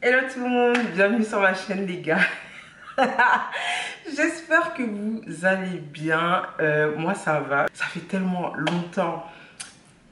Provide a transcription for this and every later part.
Hello tout le monde, bienvenue sur ma chaîne les gars. J'espère que vous allez bien. Moi ça va. Ça fait tellement longtemps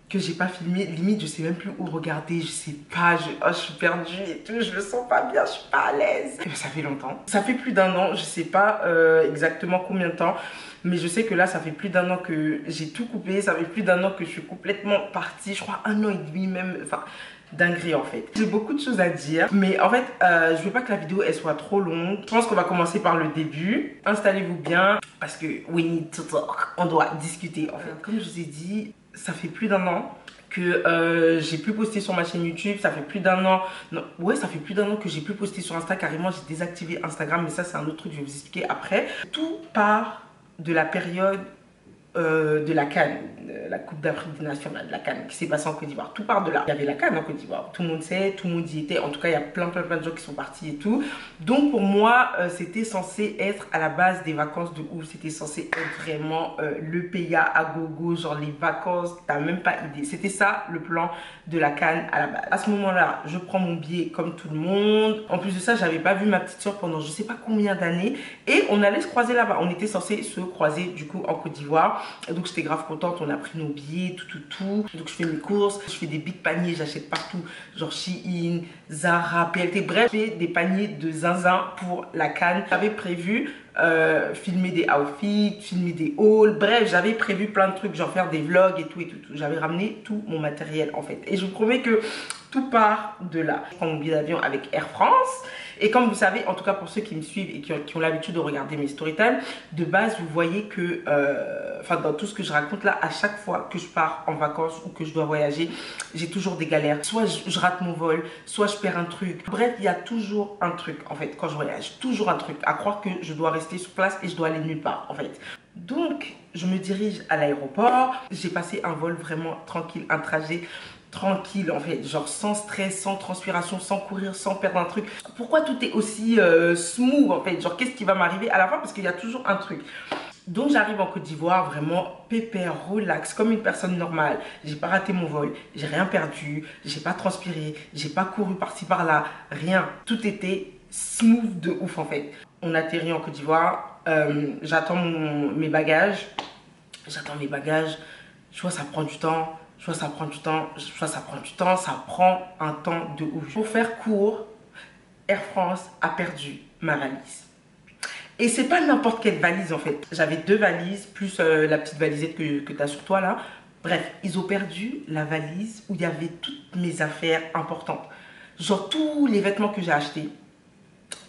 que j'ai pas filmé. Limite je sais même plus où regarder. Je sais pas. Je suis perdue et tout. Je me sens pas bien. Je suis pas à l'aise. Ça fait longtemps. Ça fait plus d'un an. Je sais pas exactement combien de temps. Mais je sais que là ça fait plus d'un an que j'ai tout coupé. Ça fait plus d'un an que je suis complètement partie. Je crois un an et demi même. Enfin dinguerie en fait. J'ai beaucoup de choses à dire, mais en fait, je veux pas que la vidéo elle soit trop longue. Je pense qu'on va commencer par le début. Installez-vous bien parce que we need to talk. On doit discuter en fait. Comme je vous ai dit, ça fait plus d'un an que j'ai plus posté sur ma chaîne YouTube. Ça fait plus d'un an. Non, ouais, ça fait plus d'un an que j'ai plus posté sur Insta. Carrément, j'ai désactivé Instagram, mais ça c'est un autre truc. Je vais vous expliquer après. Tout part de la période de la CAN, la Coupe d'Afrique des Nations, de la CAN qui s'est passée en Côte d'Ivoire. Tout part de là. Il y avait la CAN en Côte d'Ivoire. Tout le monde sait, tout le monde y était. En tout cas, il y a plein de gens qui sont partis et tout. Donc pour moi, c'était censé être à la base des vacances de ouf. C'était censé être vraiment le PA à gogo, genre les vacances, t'as même pas idée. C'était ça le plan de la CAN à la base. À ce moment-là, je prends mon billet comme tout le monde. En plus de ça, j'avais pas vu ma petite soeur pendant je sais pas combien d'années. Et on allait se croiser là-bas. On était censé se croiser du coup en Côte d'Ivoire. Donc j'étais grave contente, on a pris nos billets, tout. Donc je fais mes courses, je fais des big paniers, j'achète partout, genre Shein, Zara, PLT, bref, je fais des paniers de zinzin pour la CAN. J'avais prévu filmer des outfits, filmer des hauls, bref, j'avais prévu plein de trucs, genre faire des vlogs et tout. J'avais ramené tout mon matériel en fait. Et je vous promets que tout part de là. Je prends mon billet d'avion avec Air France. Et comme vous savez, en tout cas pour ceux qui me suivent et qui ont l'habitude de regarder mes storytime, de base, vous voyez que, dans tout ce que je raconte là, à chaque fois que je pars en vacances ou que je dois voyager, j'ai toujours des galères. Soit je rate mon vol, soit je perds un truc. Bref, il y a toujours un truc, en fait, quand je voyage. Toujours un truc. À croire que je dois rester sur place et je dois aller nulle part, en fait. Donc, je me dirige à l'aéroport. J'ai passé un vol vraiment tranquille, un trajet tranquille en fait, genre sans stress, sans transpiration, sans courir, sans perdre un truc. Pourquoi tout est aussi smooth en fait, genre qu'est-ce qui va m'arriver à la fin, parce qu'il y a toujours un truc. Donc j'arrive en Côte d'Ivoire vraiment pépère, relax, comme une personne normale. J'ai pas raté mon vol, j'ai rien perdu, j'ai pas transpiré, j'ai pas couru par-ci par-là, rien. Tout était smooth de ouf en fait. On atterrit en Côte d'Ivoire, j'attends mes bagages, je vois ça prend du temps. Soit ça prend du temps, soit ça prend du temps, ça prend un temps de ouf. Pour faire court, Air France a perdu ma valise. Et c'est pas n'importe quelle valise en fait. J'avais deux valises, plus la petite valisette que tu as sur toi là. Bref, ils ont perdu la valise où il y avait toutes mes affaires importantes. Genre tous les vêtements que j'ai achetés,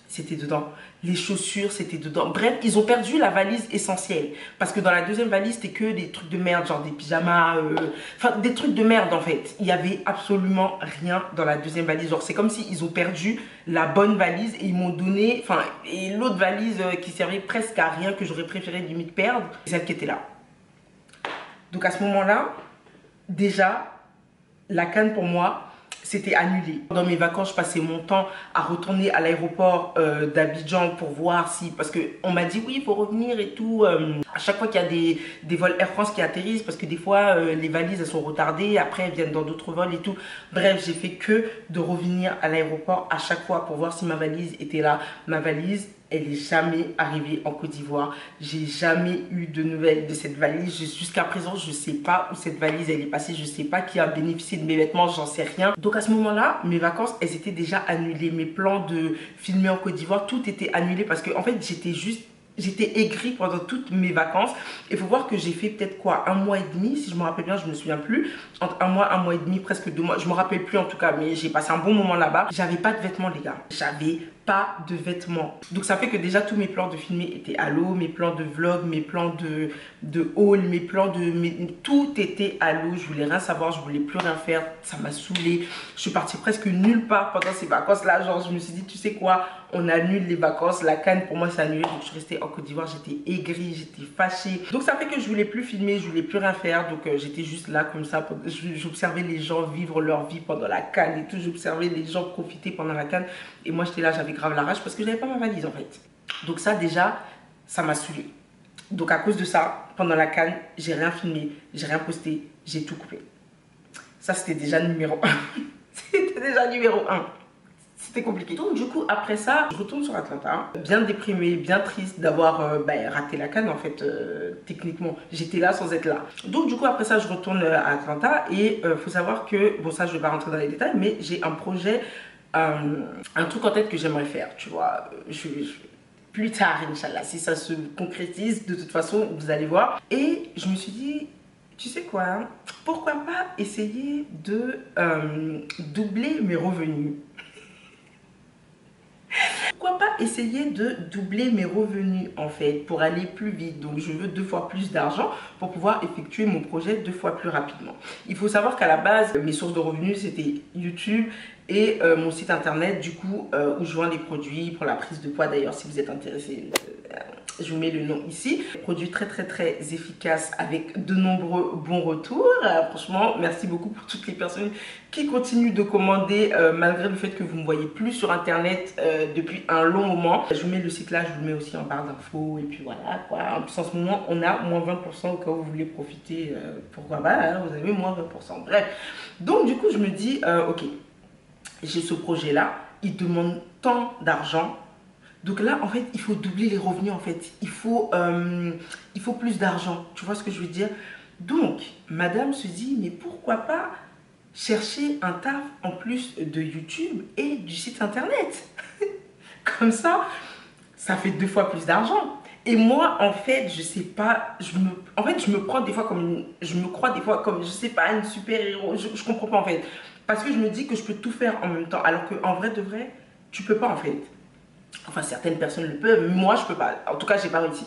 c'était dedans. Les chaussures, c'était dedans. Bref, ils ont perdu la valise essentielle. Parce que dans la deuxième valise, c'était que des trucs de merde, genre des pyjamas. Enfin, des trucs de merde en fait. Il n'y avait absolument rien dans la deuxième valise. Genre, c'est comme s'ils ont perdu la bonne valise et ils m'ont donné. Enfin, et l'autre valise qui servait presque à rien, que j'aurais préféré limite perdre, c'est celle qui était là. Donc à ce moment-là, déjà, la CAN pour moi, c'était annulé. Dans mes vacances, je passais mon temps à retourner à l'aéroport d'Abidjan pour voir si... Parce qu'on m'a dit, oui, il faut revenir et tout. À chaque fois qu'il y a des vols Air France qui atterrissent, parce que des fois, les valises, elles sont retardées. Après, elles viennent dans d'autres vols et tout. Bref, j'ai fait que de revenir à l'aéroport à chaque fois pour voir si ma valise était là. Ma valise, elle n'est jamais arrivée en Côte d'Ivoire. J'ai jamais eu de nouvelles de cette valise. Jusqu'à présent, je ne sais pas où cette valise elle est passée. Je ne sais pas qui a bénéficié de mes vêtements, j'en sais rien. Donc à ce moment-là, mes vacances, elles étaient déjà annulées. Mes plans de filmer en Côte d'Ivoire, tout était annulé parce que en fait, j'étais aigrie pendant toutes mes vacances. Il faut voir que j'ai fait peut-être quoi, un mois et demi, si je me rappelle bien, je me souviens plus. Entre un mois et demi, presque 2 mois. Je me rappelle plus en tout cas, mais j'ai passé un bon moment là-bas. J'avais pas de vêtements, les gars. J'avais pas de vêtements. Donc ça fait que déjà tous mes plans de filmer étaient à l'eau, mes plans de vlog, mes plans de haul, mes plans de... tout était à l'eau. Je voulais rien savoir, je voulais plus rien faire. Ça m'a saoulée. Je suis partie presque nulle part pendant ces vacances-là. Genre je me suis dit, tu sais quoi, on annule les vacances. La CAN pour moi c'est annulé. Donc je suis restée en Côte d'Ivoire, j'étais aigrie, j'étais fâchée. Donc ça fait que je voulais plus filmer, je voulais plus rien faire. Donc j'étais juste là comme ça. J'observais les gens vivre leur vie pendant la CAN et tout. J'observais les gens profiter pendant la CAN. Et moi j'étais là, j'avais grave la rage parce que j'avais pas ma valise en fait. Donc ça déjà, ça m'a saoulée. Donc à cause de ça, pendant la CAN, j'ai rien filmé, j'ai rien posté, j'ai tout coupé. Ça c'était déjà numéro 1. C'était déjà numéro 1. c'était compliqué. Donc du coup après ça je retourne sur Atlanta, bien déprimée, bien triste d'avoir raté la CAN en fait. Techniquement j'étais là sans être là. Donc du coup après ça je retourne à Atlanta et faut savoir que, bon ça je vais pas rentrer dans les détails, mais j'ai un projet, un truc en tête que j'aimerais faire, tu vois. Plus tard Inch'Allah, si ça se concrétise, de toute façon vous allez voir. Et je me suis dit, tu sais quoi, hein, pourquoi pas essayer de doubler mes revenus. Pourquoi pas essayer de doubler mes revenus en fait pour aller plus vite. Donc je veux 2 fois plus d'argent pour pouvoir effectuer mon projet 2 fois plus rapidement. Il faut savoir qu'à la base mes sources de revenus c'était YouTube et mon site internet du coup où je vends des produits pour la prise de poids. D'ailleurs si vous êtes intéressé, je vous mets le nom ici. Produit très efficace avec de nombreux bons retours. Franchement, merci beaucoup pour toutes les personnes qui continuent de commander malgré le fait que vous ne me voyez plus sur internet depuis un long moment. Je vous mets le site là, je vous le mets aussi en barre d'infos et puis voilà quoi. En plus en ce moment, on a moins 20% au cas où vous voulez profiter. Pourquoi pas, hein, vous avez moins 20%. Bref, donc du coup je me dis, ok, j'ai ce projet là, il demande tant d'argent. Donc là, en fait, il faut doubler les revenus, en fait. Il faut plus d'argent. Tu vois ce que je veux dire? Donc, madame se dit, mais pourquoi pas chercher un taf en plus de YouTube et du site internet? Comme ça fait 2 fois plus d'argent. Et moi, en fait, je sais pas, je me prends des fois comme, je me crois des fois comme, je sais pas, une super-héros. Je comprends pas, en fait. Parce que je me dis que je peux tout faire en même temps. Alors qu'en vrai de vrai, tu peux pas, en fait. Enfin, certaines personnes le peuvent, mais moi, je peux pas. En tout cas, j'ai pas réussi.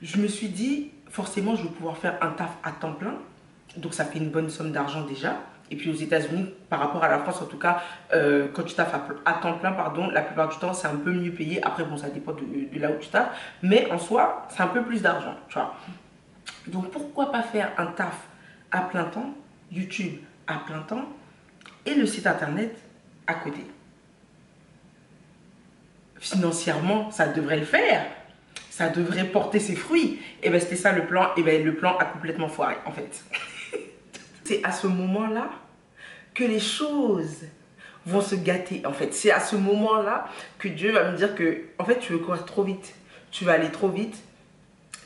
Je me suis dit, forcément, je vais pouvoir faire un taf à temps plein. Donc, ça fait une bonne somme d'argent déjà. Et puis, aux États-Unis, par rapport à la France, en tout cas, quand tu taffes à temps plein, pardon, la plupart du temps, c'est un peu mieux payé. Après, bon, ça dépend de là où tu taffes. Mais en soi, c'est un peu plus d'argent, tu vois. Donc, pourquoi pas faire un taf à plein temps, YouTube à plein temps, et le site internet à côté? Financièrement, ça devrait le faire. Ça devrait porter ses fruits. Et bien, c'était ça le plan. Et bien, le plan a complètement foiré, en fait. C'est à ce moment-là que les choses vont se gâter, en fait. C'est à ce moment-là que Dieu va me dire que, en fait, tu veux courir trop vite. Tu vas aller trop vite.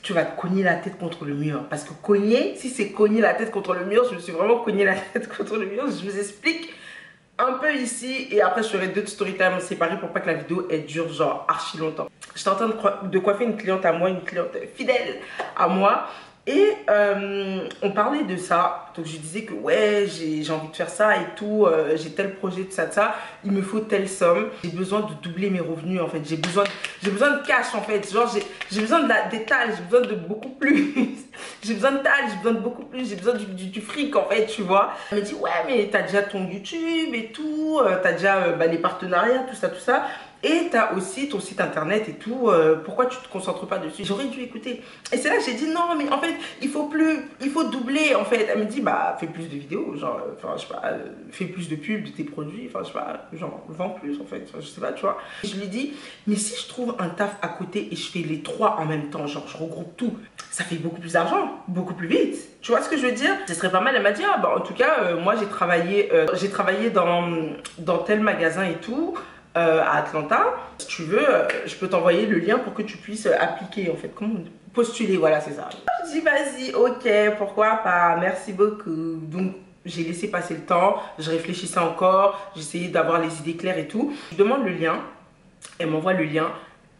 Tu vas te cogner la tête contre le mur. Parce que cogner, si c'est cogner la tête contre le mur, je me suis vraiment cogné la tête contre le mur. Je vous explique un peu ici et après je ferai 2 story time séparés pour pas que la vidéo elle dure genre archi longtemps. J'étais en train de coiffer une cliente à moi, une cliente fidèle à moi. Et on parlait de ça, donc je disais que ouais j'ai envie de faire ça et tout, j'ai tel projet de ça, il me faut telle somme, j'ai besoin de doubler mes revenus en fait, j'ai besoin de cash en fait, genre j'ai besoin d'étal, j'ai besoin de beaucoup plus, j'ai besoin de tal, j'ai besoin de beaucoup plus, j'ai besoin du fric en fait, tu vois. Elle me dit ouais mais t'as déjà ton YouTube et tout, t'as déjà les partenariats, tout ça. Et tu as aussi ton site internet et tout, pourquoi tu te concentres pas dessus? J'aurais dû écouter. Et c'est là que j'ai dit non, mais en fait, il faut doubler en fait. Elle me dit, bah fais plus de vidéos, genre, enfin je sais pas, fais plus de pubs de tes produits, enfin je sais pas, genre, vends plus en fait, enfin, je sais pas, tu vois. Et je lui dis, mais si je trouve un taf à côté et je fais les 3 en même temps, genre je regroupe tout, ça fait beaucoup plus d'argent, beaucoup plus vite. Tu vois ce que je veux dire? Ce serait pas mal. Elle m'a dit, ah bah en tout cas, moi j'ai travaillé dans tel magasin et tout. À Atlanta, si tu veux, je peux t'envoyer le lien pour que tu puisses appliquer en fait, comment postuler, voilà c'est ça. Je dis vas-y, ok, pourquoi pas, merci beaucoup. Donc j'ai laissé passer le temps, je réfléchissais encore, j'essayais d'avoir les idées claires et tout. Je demande le lien, elle m'envoie le lien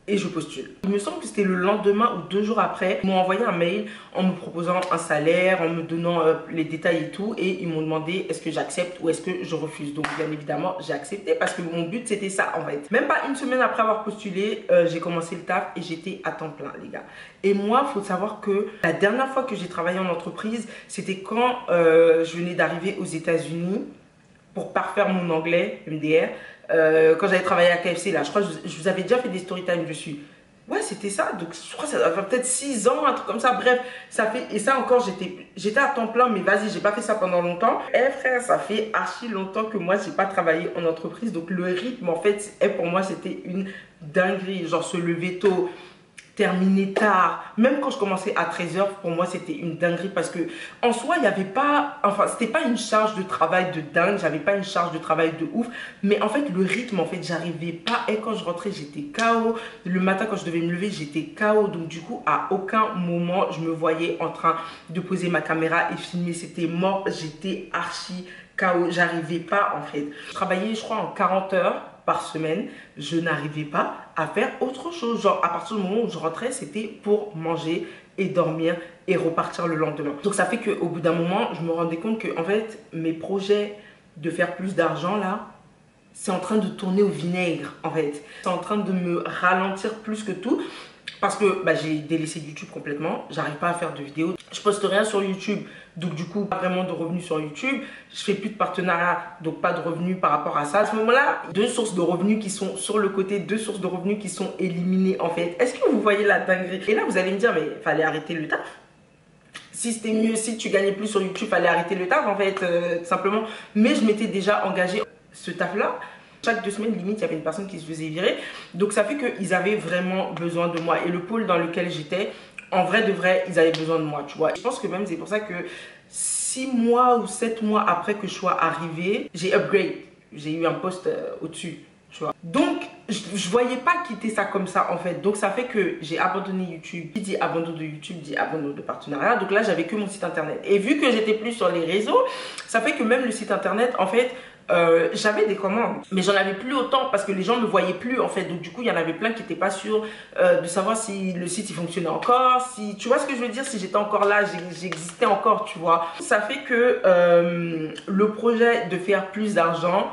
et je postule. Il me semble que c'était le lendemain ou 2 jours après, ils m'ont envoyé un mail en me proposant un salaire, en me donnant les détails et tout, et ils m'ont demandé est-ce que j'accepte ou est-ce que je refuse. Donc bien évidemment j'ai accepté parce que mon but c'était ça en fait. Même pas une semaine après avoir postulé, j'ai commencé le taf et j'étais à temps plein les gars. Et moi faut savoir que la dernière fois que j'ai travaillé en entreprise, c'était quand je venais d'arriver aux États-Unis pour parfaire mon anglais MDR. Quand j'avais travaillé à KFC là, je crois que je vous avais déjà fait des story time dessus. Ouais, c'était ça. Donc je crois que ça doit faire peut-être 6 ans, un truc comme ça. Bref, ça fait, et ça encore j'étais à temps plein, mais vas-y, j'ai pas fait ça pendant longtemps. Eh frère, ça fait archi longtemps que moi j'ai pas travaillé en entreprise. Donc le rythme en fait, pour moi c'était une dinguerie, genre se lever tôt, terminer tard. Même quand je commençais à 13h, pour moi, c'était une dinguerie parce que en soi, il n'y avait pas, enfin, c'était pas une charge de travail de dingue, j'avais pas une charge de travail de ouf, mais en fait, le rythme, en fait, j'arrivais pas. Et quand je rentrais, j'étais KO. Le matin, quand je devais me lever, j'étais KO. Donc, du coup, à aucun moment, je me voyais en train de poser ma caméra et filmer. C'était mort, j'étais archi KO. J'arrivais pas, en fait. Je travaillais, je crois, en 40 heures par semaine. Je n'arrivais pas à faire autre chose. Genre, à partir du moment où je rentrais, c'était pour manger et dormir et repartir le lendemain. Donc, ça fait qu'au bout d'un moment, je me rendais compte que, en fait, mes projets de faire plus d'argent, là, c'est en train de tourner au vinaigre, en fait. C'est en train de me ralentir plus que tout. Parce que bah, j'ai délaissé YouTube complètement. J'arrive pas à faire de vidéos. Je poste rien sur YouTube. Donc du coup, pas vraiment de revenus sur YouTube. Je fais plus de partenariat. Donc pas de revenus par rapport à ça. À ce moment-là, deux sources de revenus qui sont sur le côté. Deux sources de revenus qui sont éliminées, en fait. Est-ce que vous voyez la dinguerie? Et là, vous allez me dire, mais fallait arrêter le taf. Si c'était mieux, si tu gagnais plus sur YouTube, fallait arrêter le taf, en fait, tout simplement. Mais je m'étais déjà engagée ce taf-là. Chaque 2 semaines, limite, il y avait une personne qui se faisait virer. Donc, ça fait qu'ils avaient vraiment besoin de moi. Et le pôle dans lequel j'étais, en vrai de vrai, ils avaient besoin de moi, tu vois. Je pense que même, c'est pour ça que 6 mois ou 7 mois après que je sois arrivée, j'ai upgrade. J'ai eu un poste au-dessus, tu vois. Donc, je voyais pas quitter ça comme ça, en fait. Donc, ça fait que j'ai abandonné YouTube. Qui dit abandon de YouTube, dit abandon de partenariat. Donc là, j'avais que mon site internet. Et vu que j'étais plus sur les réseaux, ça fait que même le site internet, en fait, j'avais des commandes, mais j'en avais plus autant parce que les gens ne me voyaient plus, en fait. Donc du coup, il y en avait plein qui n'étaient pas sûrs de savoir si le site il fonctionnait encore, si tu vois ce que je veux dire, si j'étais encore là, j'existais encore, tu vois. Ça fait que le projet de faire plus d'argent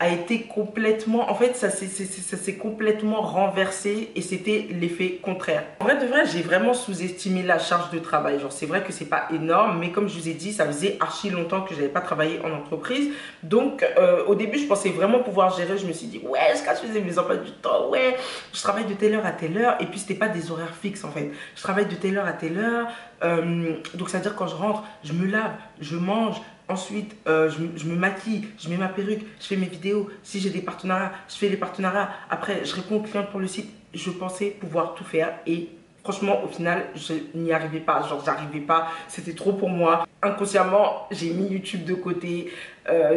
a été complètement, en fait, ça s'est complètement renversé et c'était l'effet contraire. En vrai de vrai, j'ai vraiment sous-estimé la charge de travail. Genre, c'est vrai que c'est pas énorme, mais comme je vous ai dit, ça faisait archi longtemps que j'avais pas travaillé en entreprise. Donc, au début, je pensais vraiment pouvoir gérer. Je me suis dit, ouais, je faisais mes emplois du temps, ouais, je travaille de telle heure à telle heure. Et puis, c'était pas des horaires fixes, en fait. Je travaille de telle heure à telle heure. Donc, ça veut dire quand je rentre, je me lave, je mange. Ensuite, je me maquille, je mets ma perruque, je fais mes vidéos. Si j'ai des partenariats, je fais les partenariats. Après, je réponds aux clients pour le site. Je pensais pouvoir tout faire et franchement, au final, je n'y arrivais pas. Genre, j'arrivais pas. C'était trop pour moi. Inconsciemment, j'ai mis YouTube de côté.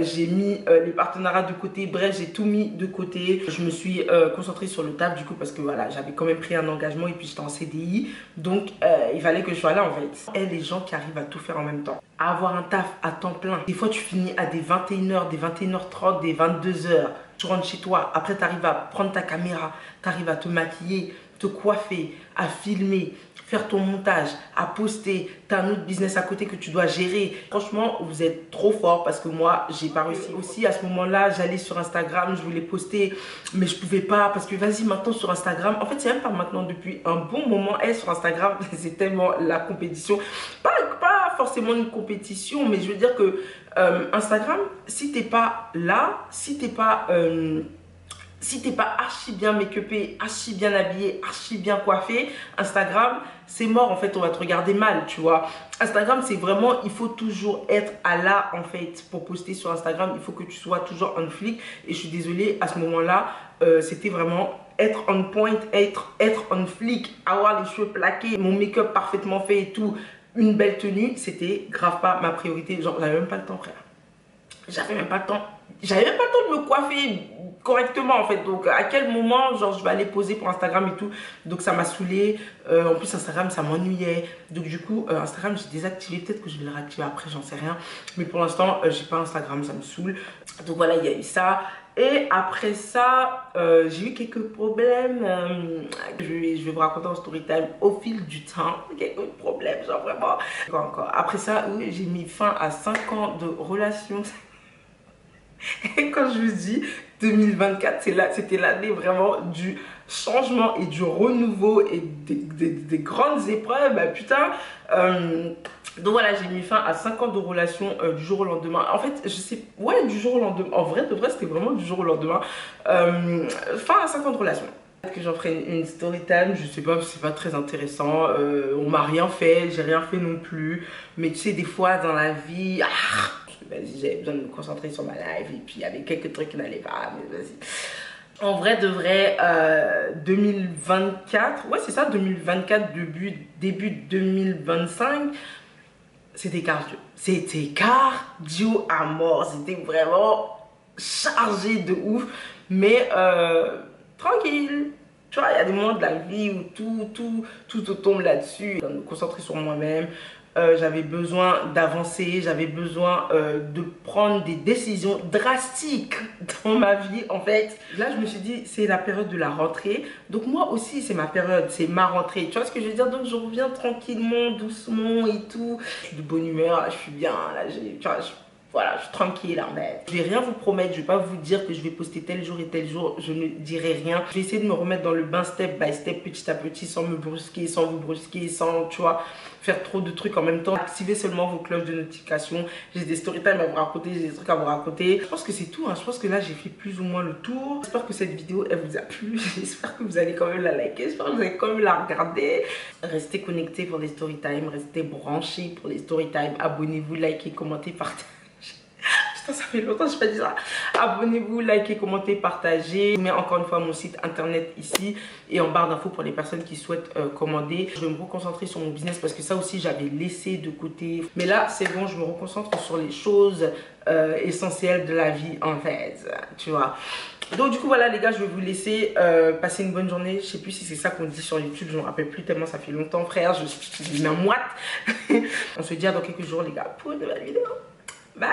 J'ai mis les partenariats de côté. Bref, j'ai tout mis de côté. Je me suis concentrée sur le taf du coup parce que voilà, j'avais quand même pris un engagement et puis j'étais en CDI. Donc, il fallait que je sois là en fait. Et les gens qui arrivent à tout faire en même temps. À avoir un taf à temps plein. Des fois, tu finis à des 21h, des 21h30, des 22h. Tu rentres chez toi. Après, tu arrives à prendre ta caméra. Tu arrives à te maquiller, te coiffer, à filmer, faire ton montage, à poster. Tu as un autre business à côté que tu dois gérer. Franchement, vous êtes trop fort parce que moi, j'ai pas réussi. Aussi, à ce moment-là, j'allais sur Instagram, je voulais poster, mais je pouvais pas parce que vas-y, maintenant sur Instagram. En fait, c'est même pas maintenant, depuis un bon moment. Sur Instagram, c'est tellement la compétition. Pas forcément une compétition, mais je veux dire que Instagram, si t'es pas là, si t'es pas archi bien make-upé, archi bien habillé, archi bien coiffé, Instagram, c'est mort en fait, on va te regarder mal, tu vois. Instagram, c'est vraiment, il faut toujours être à la en fait, pour poster sur Instagram, il faut que tu sois toujours on flic. Et je suis désolée, à ce moment-là, c'était vraiment être on point, être on flic, avoir les cheveux plaqués, mon make-up parfaitement fait et tout, une belle tenue, c'était grave pas ma priorité. Genre, j'avais même pas le temps, frère. J'avais même pas le temps. J'avais même pas le temps de me coiffer correctement en fait. Donc à quel moment genre je vais aller poser pour Instagram et tout. Donc ça m'a saoulé. En plus Instagram ça m'ennuyait. Donc du coup Instagram j'ai désactivé. Peut-être que je vais le réactiver après, j'en sais rien. Mais pour l'instant j'ai pas Instagram, ça me saoule. Donc voilà, il y a eu ça. Et après ça, j'ai eu quelques problèmes. Je vais vous raconter en story time au fil du temps. Quelques problèmes, genre vraiment. Encore. Après ça, oui, j'ai mis fin à 5 ans de relation. Et quand je vous dis 2024, c'était l'année vraiment du changement et du renouveau et des grandes épreuves. Bah putain. Donc voilà, j'ai mis fin à 5 ans de relation du jour au lendemain. En fait, je sais, ouais, du jour au lendemain. En vrai, de vrai, c'était vraiment du jour au lendemain. Fin à 5 ans de relation. Peut-être que j'en ferai une story time, je sais pas, c'est pas très intéressant. On m'a rien fait, j'ai rien fait non plus. Mais tu sais, des fois dans la vie, vas-y, j'avais besoin de me concentrer sur ma life. Et puis il y avait quelques trucs qui n'allaient pas, mais vas-y. En vrai de vrai, 2024, ouais c'est ça, 2024, début 2025, c'était cardio. C'était cardio à mort. C'était vraiment chargé de ouf. Mais tranquille. Tu vois, il y a des moments de la vie où tout te tombe là-dessus. De me concentrer sur moi-même. J'avais besoin d'avancer, j'avais besoin de prendre des décisions drastiques dans ma vie en fait. Là je me suis dit c'est la période de la rentrée, donc moi aussi c'est ma période, c'est ma rentrée, tu vois ce que je veux dire, donc je reviens tranquillement, doucement et tout. Je suis de bonne humeur, je suis bien, là, tu vois, voilà, je suis tranquille en fait. Je vais rien vous promettre, je vais pas vous dire que je vais poster tel jour et tel jour, je ne dirai rien. Je vais essayer de me remettre dans le bain step by step, petit à petit, sans me brusquer, sans vous brusquer, sans, tu vois, faire trop de trucs en même temps. Activez seulement vos cloches de notification. J'ai des story time à vous raconter, j'ai des trucs à vous raconter. Je pense que c'est tout, hein. Je pense que là j'ai fait plus ou moins le tour. J'espère que cette vidéo elle vous a plu. J'espère que vous allez quand même la liker. J'espère que vous allez quand même la regarder. Restez connectés pour les story time, restez branchés pour les story time. Abonnez-vous, likez, commentez, partagez. Putain, ça fait longtemps que je fais pas dit ça. Abonnez-vous, likez, commentez, partagez. Je vous mets encore une fois mon site internet ici et en barre d'infos pour les personnes qui souhaitent commander. Je vais me reconcentrer sur mon business parce que ça aussi j'avais laissé de côté. Mais là c'est bon, je me reconcentre sur les choses essentielles de la vie en fait, tu vois. Donc du coup voilà les gars, je vais vous laisser passer une bonne journée. Je sais plus si c'est ça qu'on dit sur YouTube, je me rappelle plus tellement, ça fait longtemps frère, je suis une moite. On se dit à dans quelques jours les gars pour une nouvelle vidéo. Bye.